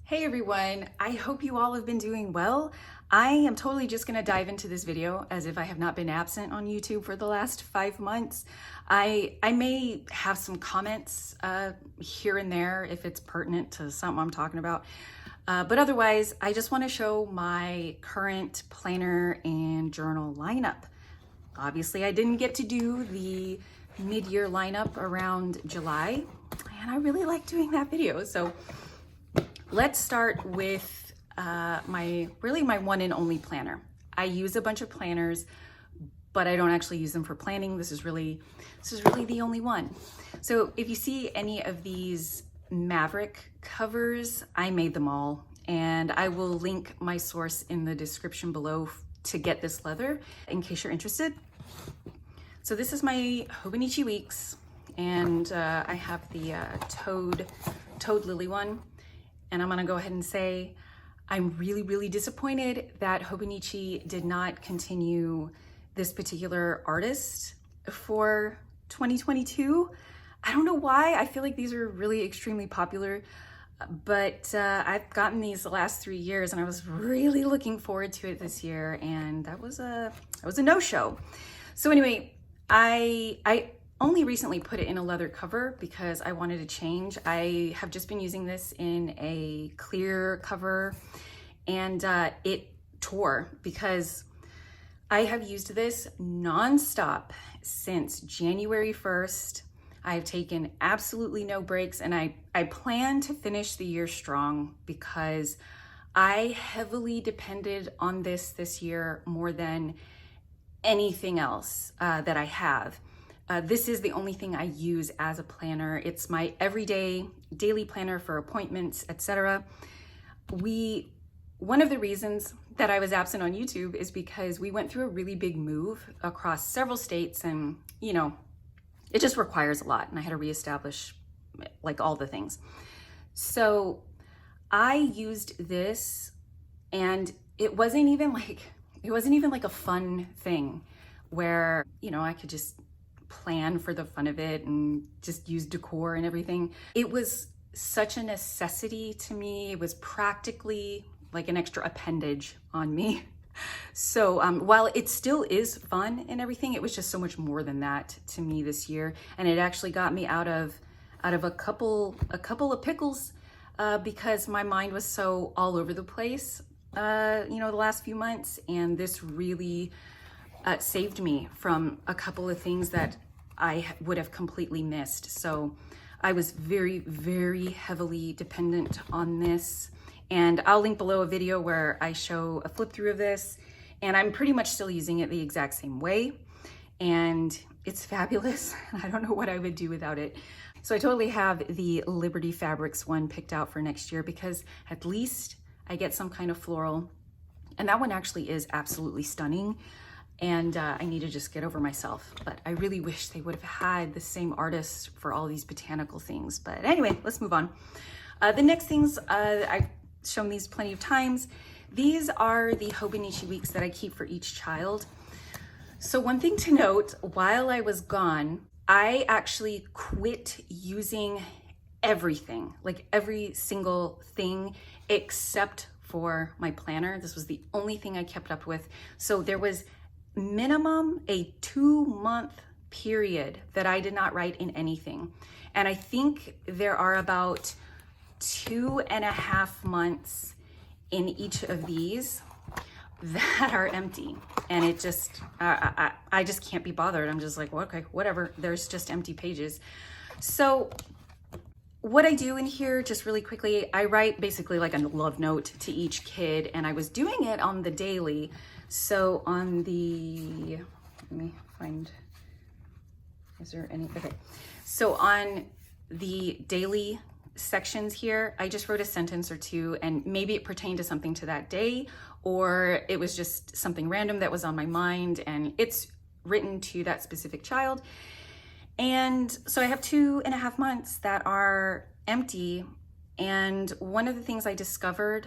Hey everyone, I hope you all have been doing well. I am totally just gonna dive into this video as if I have not been absent on YouTube for the last 5 months. I may have some comments here and there if it's pertinent to something I'm talking about. But otherwise, I just wanna show my current planner and journal lineup. Obviously, I didn't get to do the mid-year lineup around July, and I really like doing that video. So let's start with my one and only planner. I use a bunch of planners, but I don't actually use them for planning. This is really the only one. So if you see any of these Maverick covers, I made them all, and I will link my source in the description below to get this leather in case you're interested. So this is my Hobonichi Weeks, and I have the Toad Lily one. And I'm gonna go ahead and say, I'm really disappointed that Hobonichi did not continue this particular artist for 2022. I don't know why. I feel like these are really extremely popular, but I've gotten these the last 3 years and I was really looking forward to it this year, and that was a no-show. So anyway, I only recently put it in a leather cover because I wanted to change. I have just been using this in a clear cover, and it tore because I have used this nonstop since January 1st. I've taken absolutely no breaks, and I plan to finish the year strong because I heavily depended on this year more than anything else that I have. This is the only thing I use as a planner. It's my everyday daily planner for appointments, etc. One of the reasons that I was absent on YouTube is because we went through a really big move across several states, and you know, it just requires a lot, and I had to reestablish like all the things. So I used this, and it wasn't even like a fun thing where, you know, I could just plan for the fun of it and just use decor and everything. It was such a necessity to me. It was practically like an extra appendage on me. So while it still is fun and everything, it was just so much more than that to me this year. And it actually got me out of a couple of pickles because my mind was so all over the place, you know, the last few months. And this really saved me from a couple of things that I would have completely missed. So I was very heavily dependent on this. And I'll link below a video where I show a flip through of this, and I'm pretty much still using it the exact same way. And it's fabulous. I don't know what I would do without it. So I totally have the Liberty Fabrics one picked out for next year because at least I get some kind of floral. And that one actually is absolutely stunning. And I need to just get over myself. But I really wish they would have had the same artist for all these botanical things. But anyway, let's move on. The next things, I've shown these plenty of times. These are the Hobonichi Weeks that I keep for each child. So one thing to note, while I was gone, I actually quit using everything, like every single thing except for my planner. This was the only thing I kept up with. So there was minimum a 2-month period that I did not write in anything. And I think there are about 2.5 months in each of these that are empty. And it just, I just can't be bothered. I'm just like, well, okay, whatever. There's just empty pages. So what I do in here, just really quickly, I write basically like a love note to each kid, and I was doing it on the daily. So on the, let me find, is there any, okay. So on the daily sections here, I just wrote a sentence or two, and maybe it pertained to something to that day, or it was just something random that was on my mind, and it's written to that specific child. And so I have 2.5 months that are empty. And one of the things I discovered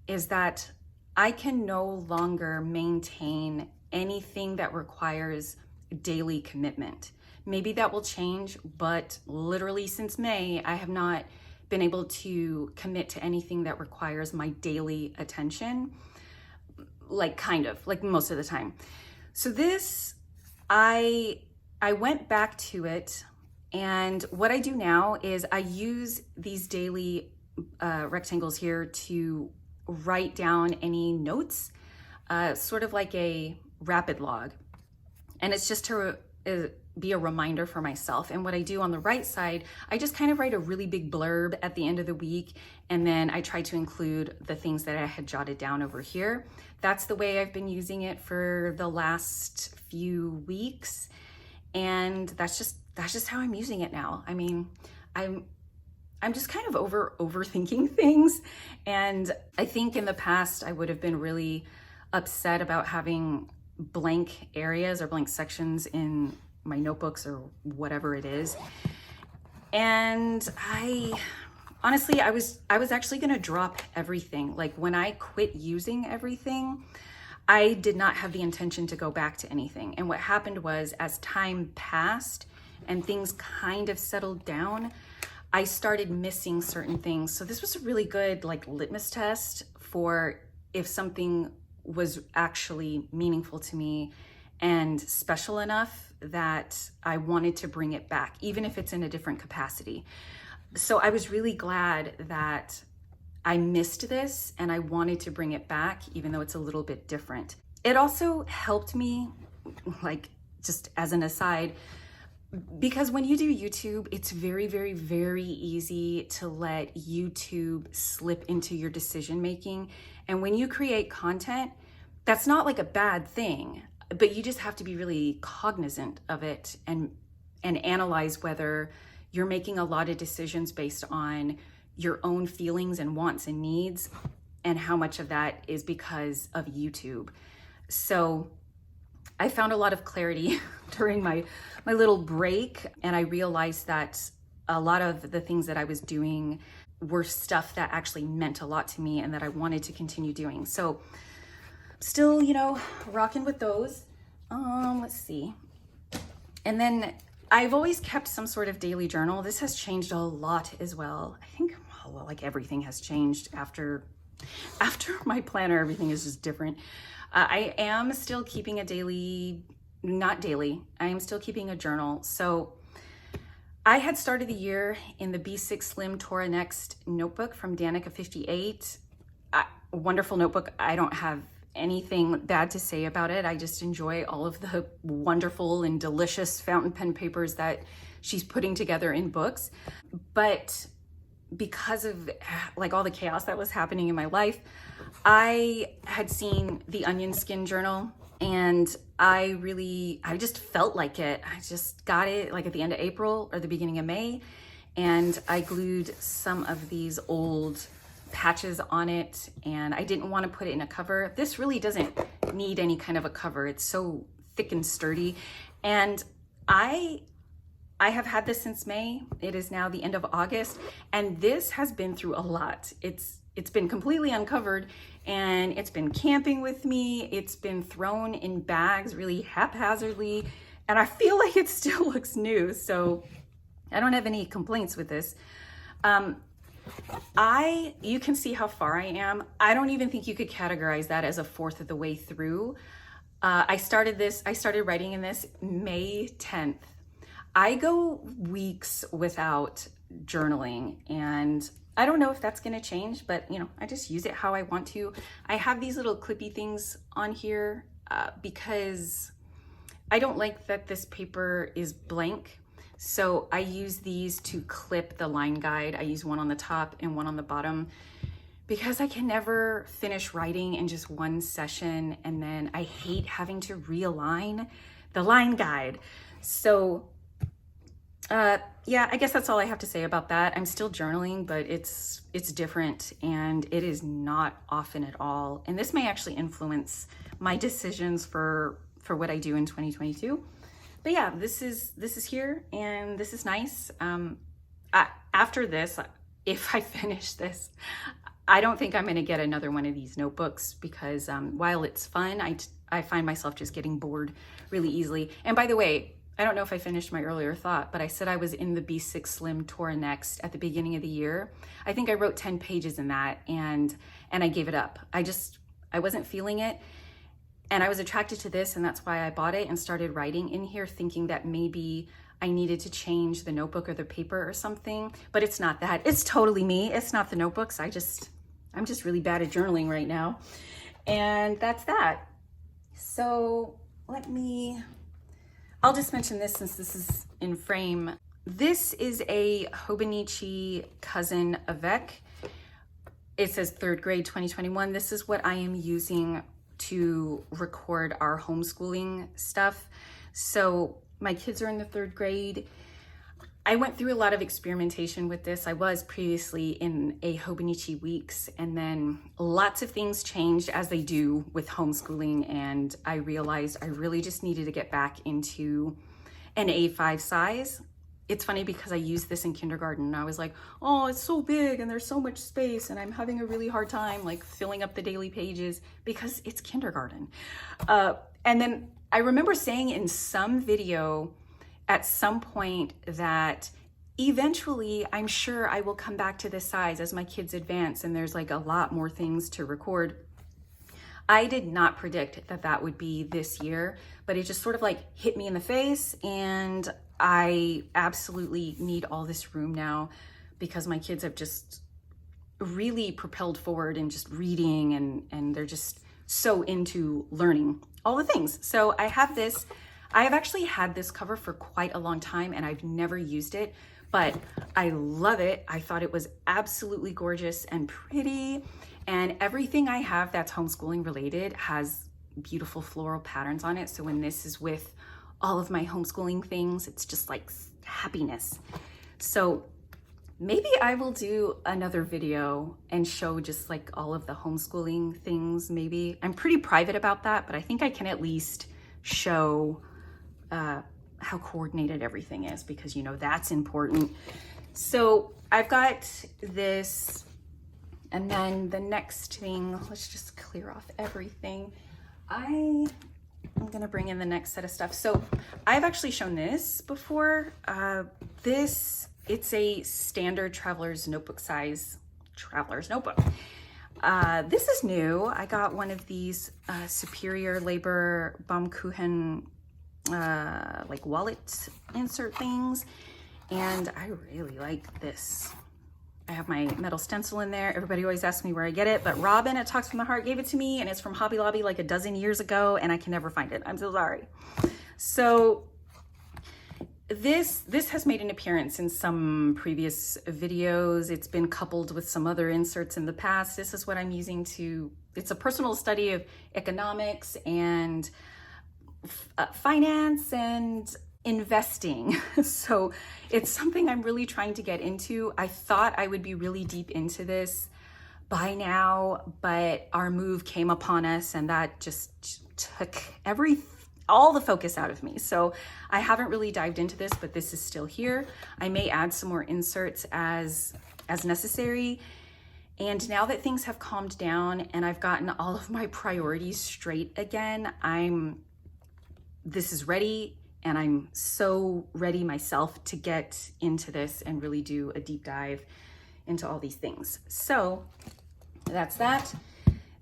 is that I can no longer maintain anything that requires daily commitment. Maybe that will change, but literally since May, I have not been able to commit to anything that requires my daily attention, like kind of, like most of the time. So this, I went back to it, and what I do now is I use these daily rectangles here to write down any notes, sort of like a rapid log. And it's just to be a reminder for myself. And what I do on the right side, I just kind of write a really big blurb at the end of the week, and then I try to include the things that I had jotted down over here. That's the way I've been using it for the last few weeks, and that's just how I'm using it now. I mean, I'm just kind of overthinking things, and I think in the past I would have been really upset about having blank areas or blank sections in my notebooks or whatever it is. And honestly, I was actually going to drop everything. Like when I quit using everything, I did not have the intention to go back to anything. And what happened was, as time passed and things kind of settled down, I started missing certain things. So this was a really good like litmus test for if something was actually meaningful to me and special enough that I wanted to bring it back, even if it's in a different capacity. So I was really glad that I missed this and I wanted to bring it back, even though it's a little bit different. It also helped me, like just as an aside, because when you do YouTube, it's very, very, very easy to let YouTube slip into your decision making. And when you create content, that's not like a bad thing, but you just have to be really cognizant of it and analyze whether you're making a lot of decisions based on your own feelings and wants and needs, and how much of that is because of YouTube. So I found a lot of clarity during my little break, and I realized that a lot of the things that I was doing were stuff that actually meant a lot to me and that I wanted to continue doing. So still, you know, rocking with those. Let's see. And then I've always kept some sort of daily journal. This has changed a lot as well. I think like everything has changed after my planner. Everything is just different. I am still keeping a daily, not daily, I am still keeping a journal. So I had started the year in the B6 Slim Tora-Next Notebook from Danica 58. A wonderful notebook. I don't have anything bad to say about it. I just enjoy all of the wonderful and delicious fountain pen papers that she's putting together in books. But because of like all the chaos that was happening in my life, I had seen the Onion Skin Journal, and I just felt like it. I just got it like at the end of April or the beginning of May, and I glued some of these old patches on it, and I didn't want to put it in a cover. This really doesn't need any kind of a cover. It's so thick and sturdy, and I have had this since May. It is now the end of August, and this has been through a lot. It's been completely uncovered, and it's been camping with me. It's been thrown in bags really haphazardly, and I feel like it still looks new, so I don't have any complaints with this. You can see how far I am. I don't even think you could categorize that as a fourth of the way through. I started writing in this May 10th. I go weeks without journaling, and I don't know if that's going to change, but you know, I just use it how I want to. I have these little clippy things on here because I don't like that this paper is blank. So I use these to clip the line guide. I use one on the top and one on the bottom because I can never finish writing in just one session, and then I hate having to realign the line guide. So yeah, I guess that's all I have to say about that. I'm still journaling, but it's different, and it is not often at all. And this may actually influence my decisions for what I do in 2022. But yeah, this is here, and this is nice. After this, if I finish this, I don't think I'm going to get another one of these notebooks because while it's fun, I find myself just getting bored really easily. And by the way, I don't know if I finished my earlier thought, but I said I was in the B6 Slim Tora-Next at the beginning of the year. I think I wrote 10 pages in that and I gave it up. I wasn't feeling it. And I was attracted to this, and that's why I bought it and started writing in here, thinking that maybe I needed to change the notebook or the paper or something, but it's not that. It's totally me. It's not the notebooks. I'm just really bad at journaling right now. And that's that. So I'll just mention this since this is in frame. This is a Hobonichi Cousin Avec. It says 3rd grade 2021. This is what I am using to record our homeschooling stuff. So my kids are in the 3rd grade. I went through a lot of experimentation with this. I was previously in a Hobonichi Weeks, and then lots of things changed as they do with homeschooling, and I realized I really just needed to get back into an A5 size. It's funny because I used this in kindergarten and I was like, oh, it's so big and there's so much space and I'm having a really hard time like filling up the daily pages because it's kindergarten. And then I remember saying in some video at some point that eventually I'm sure I will come back to this size as my kids advance and there's like a lot more things to record. I did not predict that that would be this year, but it just sort of like hit me in the face, and I absolutely need all this room now because my kids have just really propelled forward in just reading, and they're just so into learning all the things. So I have this. I have actually had this cover for quite a long time and I've never used it, but I love it. I thought it was absolutely gorgeous and pretty, and everything I have that's homeschooling related has beautiful floral patterns on it. So when this is with all of my homeschooling things, it's just like happiness. So maybe I will do another video and show just like all of the homeschooling things. Maybe I'm pretty private about that, but I think I can at least show how coordinated everything is, because you know that's important. So I've got this, and then the next thing, let's just clear off everything. I'm gonna bring in the next set of stuff. So I've actually shown this before. It's a standard traveler's notebook size traveler's notebook. This is new. I got one of these Superior Labor Baumkuchen like wallet insert things, and I really like this. I have my metal stencil in there. Everybody always asks me where I get it, but Robin at Talks from the Heart gave it to me, and it's from Hobby Lobby like a dozen years ago, and I can never find it. I'm so sorry. So this has made an appearance in some previous videos. It's been coupled with some other inserts in the past. This is what I'm using it's a personal study of economics and finance and investing. So it's something I'm really trying to get into. I thought I would be really deep into this by now, but our move came upon us and that just took all the focus out of me. So I haven't really dived into this, but this is still here. I may add some more inserts as necessary. And now that things have calmed down and I've gotten all of my priorities straight again, this is ready, and I'm so ready myself to get into this and really do a deep dive into all these things. So that's that.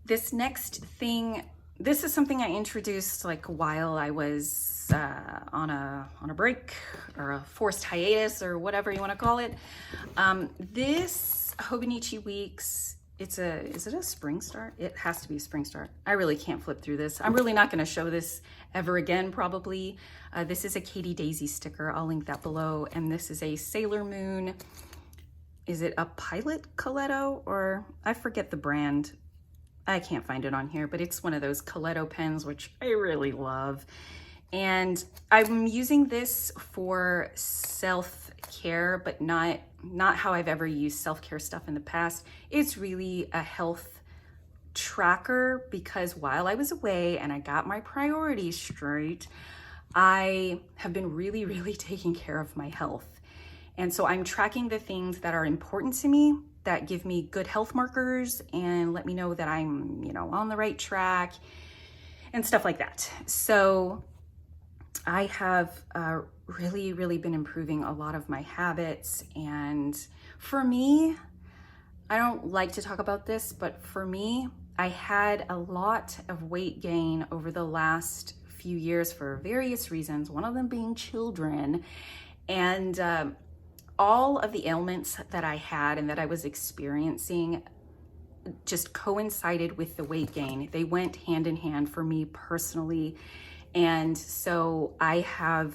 This next thing, this is something I introduced like while I was on a break or a forced hiatus or whatever you want to call it. This Hobonichi Weeks, is it a spring start? It has to be a spring start. I really can't flip through this. I'm really not going to show this ever again, probably. This is a Katie Daisy sticker. I'll link that below. And this is a Sailor Moon. Is it a Pilot Coletto, or I forget the brand. I can't find it on here, but it's one of those Coletto pens, which I really love. And I'm using this for self-care, but not how I've ever used self-care stuff in the past. It's really a health tracker, because while I was away and I got my priorities straight, I have been really, really taking care of my health. And so I'm tracking the things that are important to me, that give me good health markers and let me know that I'm, on the right track and stuff like that. So I have really been improving a lot of my habits. And for me, I don't like to talk about this, but for me, I had a lot of weight gain over the last few years for various reasons, one of them being children. And all of the ailments that I had and that I was experiencing just coincided with the weight gain. They went hand in hand for me personally. And so I have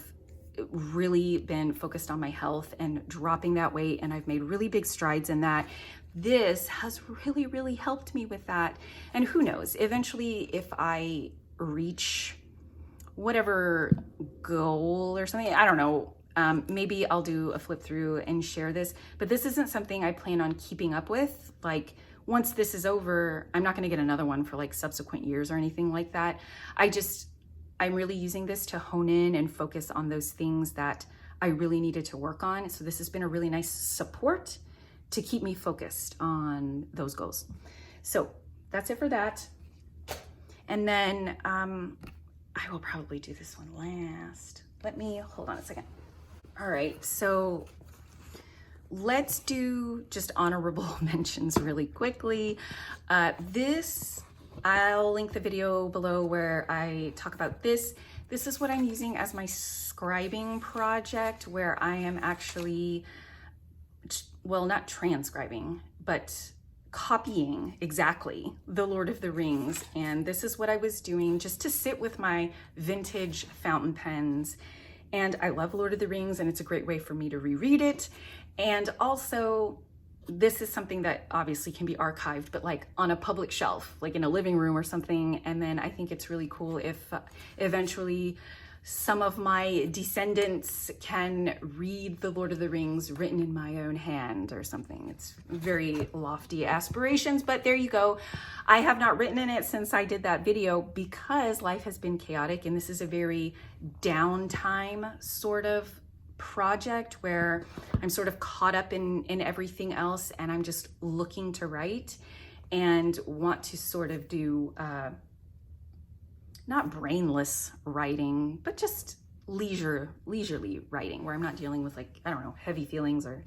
really been focused on my health and dropping that weight, and I've made really big strides in that. This has really helped me with that. And who knows, eventually if I reach whatever goal or something, I don't know, maybe I'll do a flip through and share this, but this isn't something I plan on keeping up with. Like, once this is over, I'm not going to get another one for like subsequent years or anything like that. I'm really using this to hone in and focus on those things that I really needed to work on. So this has been a really nice support to keep me focused on those goals. So that's it for that. And then I will probably do this one last. Hold on a second. All right, so let's do just honorable mentions really quickly. I'll link the video below where I talk about this. This is what I'm using as my scribing project, where I am actually, well, not transcribing, but copying exactly The Lord of the Rings. And this is what I was doing just to sit with my vintage fountain pens. And I love Lord of the Rings, and it's a great way for me to reread it. And also, this is something that obviously can be archived, but like on a public shelf, like in a living room or something. And then I think it's really cool if eventually some of my descendants can read The Lord of the Rings written in my own hand or something. It's very lofty aspirations, but there you go. I have not written in it since I did that video because life has been chaotic, and this is a very downtime sort of project where I'm sort of caught up in everything else, and I'm just looking to write and want to sort of do not brainless writing, but just leisurely writing, where I'm not dealing with, like, I don't know, heavy feelings, or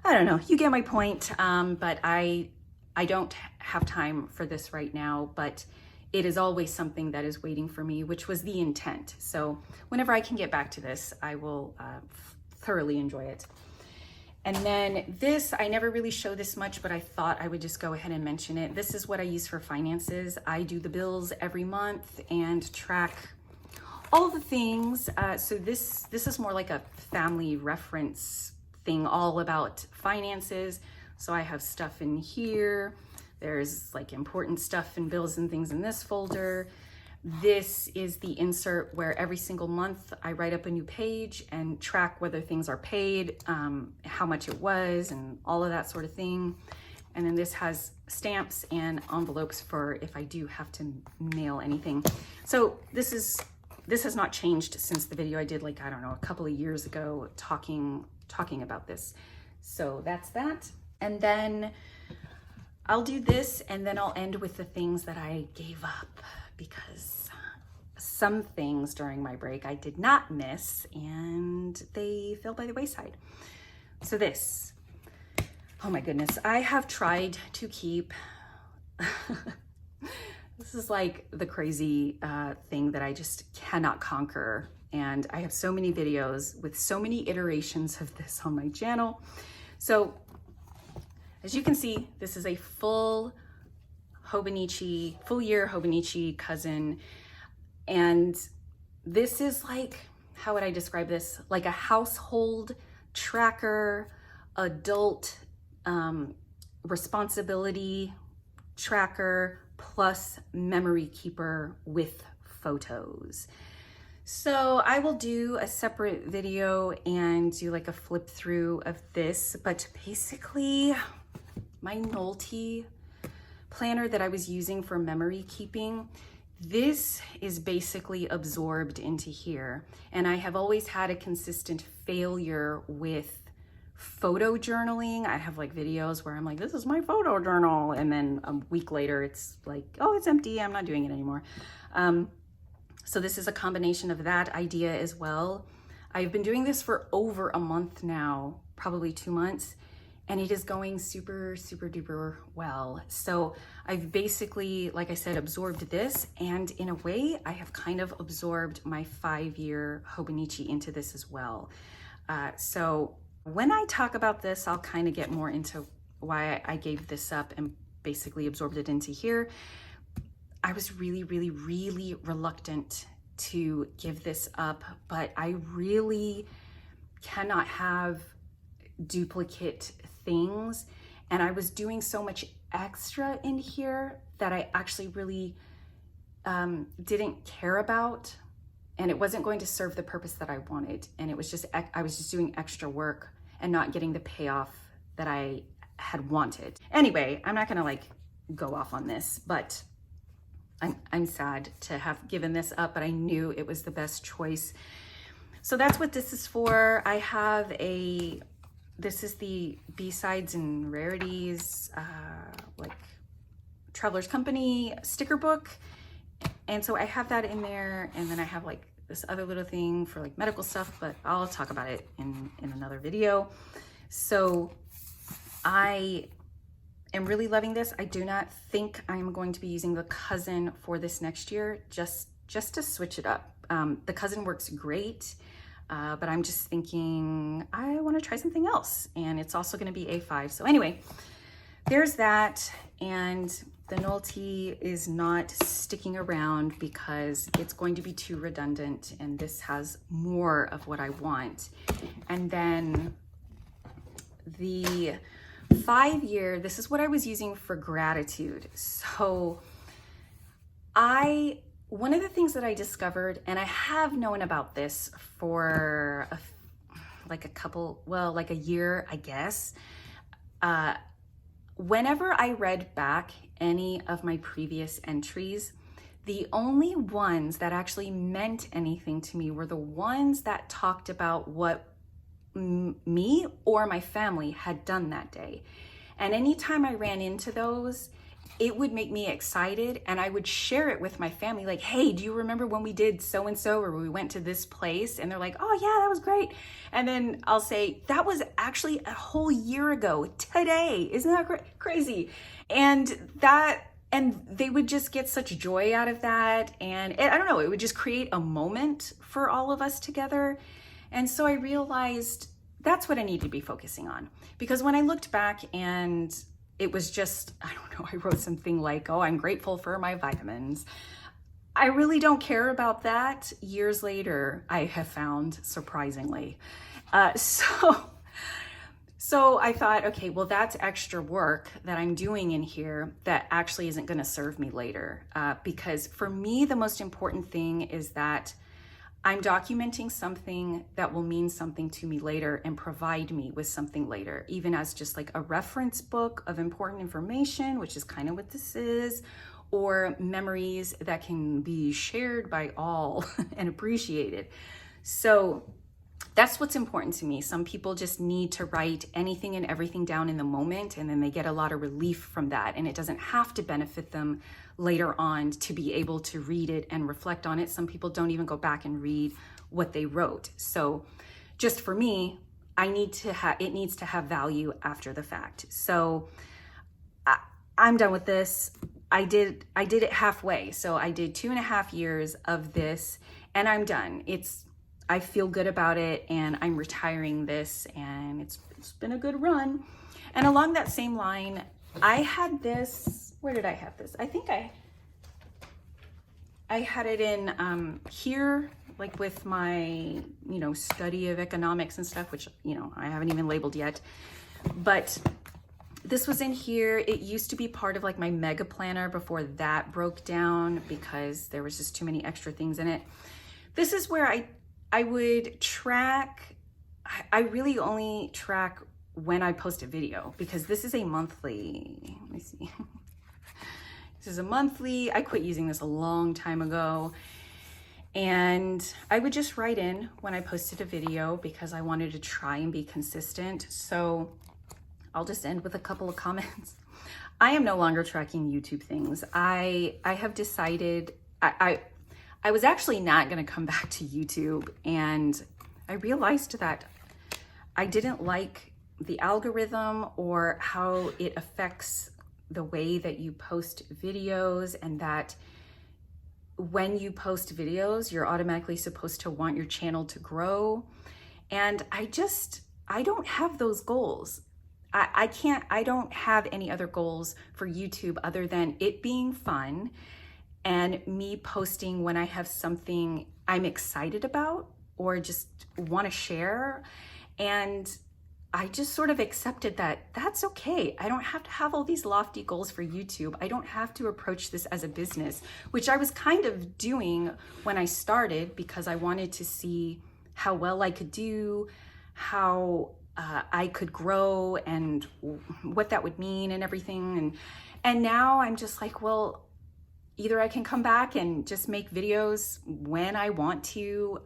I don't know, you get my point. But I don't have time for this right now, but it is always something that is waiting for me, which was the intent. So whenever I can get back to this, I will thoroughly enjoy it. And then this, I never really show this much, but I thought I would just go ahead and mention it. This is what I use for finances. I do the bills every month and track all the things. So this is more like a family reference thing, all about finances. So I have stuff in here. There's like important stuff and bills and things in this folder. This is the insert where every single month I write up a new page and track whether things are paid, how much it was, and all of that sort of thing. And then this has stamps and envelopes for if I do have to mail anything. So this has not changed since the video I did, like, I don't know, a couple of years ago talking about this. So that's that. And then I'll do this, and then I'll end with the things that I gave up, because some things during my break I did not miss and they fell by the wayside. So this, oh my goodness, I have tried to keep, this is like the crazy thing that I just cannot conquer. And I have so many videos with so many iterations of this on my channel. So as you can see, this is a full year Hobonichi cousin. And this is like, how would I describe this? Like a household tracker, adult responsibility tracker, plus memory keeper with photos. So I will do a separate video and do like a flip through of this, but basically my Nolte planner that I was using for memory keeping, this is basically absorbed into here. And I have always had a consistent failure with photo journaling. I have like videos where I'm like, this is my photo journal. And then a week later, it's like, oh, it's empty. I'm not doing it anymore. So this is a combination of that idea as well. I've been doing this for over a month now, probably 2 months, and it is going super, super duper well. So I've basically, like I said, absorbed this, and in a way, I have kind of absorbed my 5-year Hobonichi into this as well. So when I talk about this, I'll kind of get more into why I gave this up and basically absorbed it into here. I was really, really, really reluctant to give this up, but I really cannot have duplicate things. And I was doing so much extra in here that I actually really didn't care about, and it wasn't going to serve the purpose that I wanted. And it was just, I was just doing extra work and not getting the payoff that I had wanted. Anyway, I'm not gonna like go off on this, but I'm sad to have given this up, but I knew it was the best choice. So that's what this is for. I have this is the B-Sides and Rarities, like Traveler's Company sticker book. And so I have that in there, and then I have like this other little thing for like medical stuff, but I'll talk about it in another video. So I am really loving this. I do not think I'm going to be using the cousin for this next year, just to switch it up. The cousin works great, but I'm just thinking I want to try something else, and it's also going to be A5. So anyway, there's that, and the Nolte is not sticking around because it's going to be too redundant, and this has more of what I want. And then the 5-year, this is what I was using for gratitude. So one of the things that I discovered, and I have known about this for like a year, I guess. Whenever I read back any of my previous entries, the only ones that actually meant anything to me were the ones that talked about what me or my family had done that day. And anytime I ran into those, it would make me excited, and I would share it with my family, like, hey, do you remember when we did so-and-so, or we went to this place? And they're like, oh yeah, that was great. And then I'll say, that was actually a whole year ago today. Isn't that crazy? And they would just get such joy out of that. And I don't know, it would just create a moment for all of us together. And so I realized that's what I need to be focusing on. Because when I looked back, and it was just, I don't know, I wrote something like, oh, I'm grateful for my vitamins. I really don't care about that. Years later, I have found, surprisingly. So I thought, okay, well, that's extra work that I'm doing in here that actually isn't going to serve me later. Because for me, the most important thing is that I'm documenting something that will mean something to me later and provide me with something later, even as just like a reference book of important information, which is kind of what this is, or memories that can be shared by all and appreciated. So that's what's important to me. Some people just need to write anything and everything down in the moment, and then they get a lot of relief from that, and it doesn't have to benefit them later on to be able to read it and reflect on it. Some people don't even go back and read what they wrote. So just for me, it needs to have value after the fact. So I'm done with this. I did it halfway. So I did 2.5 years of this, and I'm done. I feel good about it, and I'm retiring this, and it's been a good run. And along that same line, I had this, where did I have this? I think I had it in here, like with my, study of economics and stuff, which, I haven't even labeled yet. But this was in here. It used to be part of like my mega planner before that broke down because there was just too many extra things in it. This is where I would track. I really only track when I post a video, because this is a monthly, let me see. This is a monthly. I quit using this a long time ago, and I would just write in when I posted a video because I wanted to try and be consistent. So I'll just end with a couple of comments. I am no longer tracking YouTube things. I have decided, I was actually not going to come back to YouTube, and I realized that I didn't like the algorithm or how it affects the way that you post videos, and that when you post videos, you're automatically supposed to want your channel to grow. And I don't have those goals. I don't have any other goals for YouTube other than it being fun and me posting when I have something I'm excited about or just want to share. And I just sort of accepted that that's okay. I don't have to have all these lofty goals for YouTube. I don't have to approach this as a business, which I was kind of doing when I started because I wanted to see how well I could do, how I could grow and what that would mean and everything. And now I'm just like, well, either I can come back and just make videos when I want to,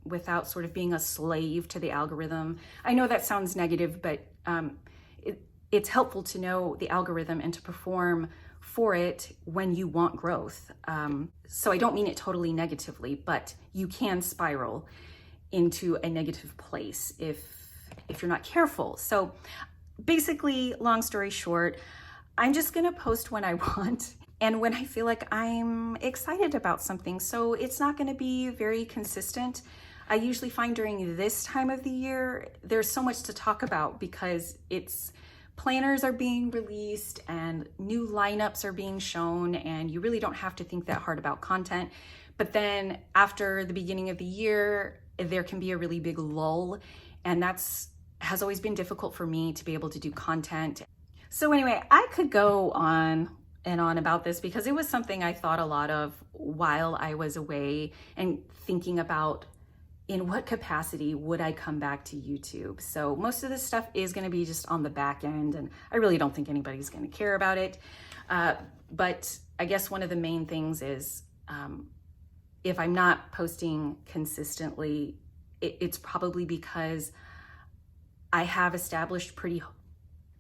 without sort of being a slave to the algorithm. I know that sounds negative, but it's helpful to know the algorithm and to perform for it when you want growth. So I don't mean it totally negatively, but you can spiral into a negative place if you're not careful. So basically, long story short, I'm just gonna post when I want and when I feel like I'm excited about something. So it's not gonna be very consistent. I usually find during this time of the year, there's so much to talk about because planners are being released and new lineups are being shown, and you really don't have to think that hard about content. But then after the beginning of the year, there can be a really big lull, and has always been difficult for me to be able to do content. So anyway, I could go on and on about this because it was something I thought a lot of while I was away and thinking about in what capacity would I come back to YouTube. So most of this stuff is going to be just on the back end, and I really don't think anybody's going to care about it. But I guess one of the main things is if I'm not posting consistently, it's probably because I have established pretty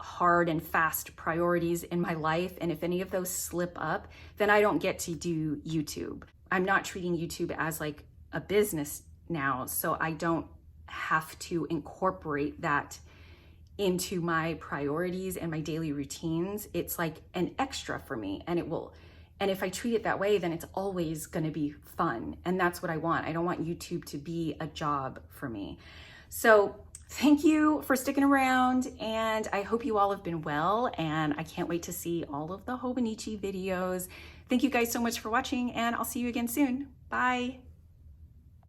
hard and fast priorities in my life. And if any of those slip up, then I don't get to do YouTube. I'm not treating YouTube as like a business now, so I don't have to incorporate that into my priorities and my daily routines. It's like an extra for me, and if I treat it that way, then it's always going to be fun, and that's what I want. I don't want YouTube to be a job for me. So thank you for sticking around, and I hope you all have been well, and I can't wait to see all of the Hobonichi videos. Thank you guys so much for watching, and I'll see you again soon. Bye.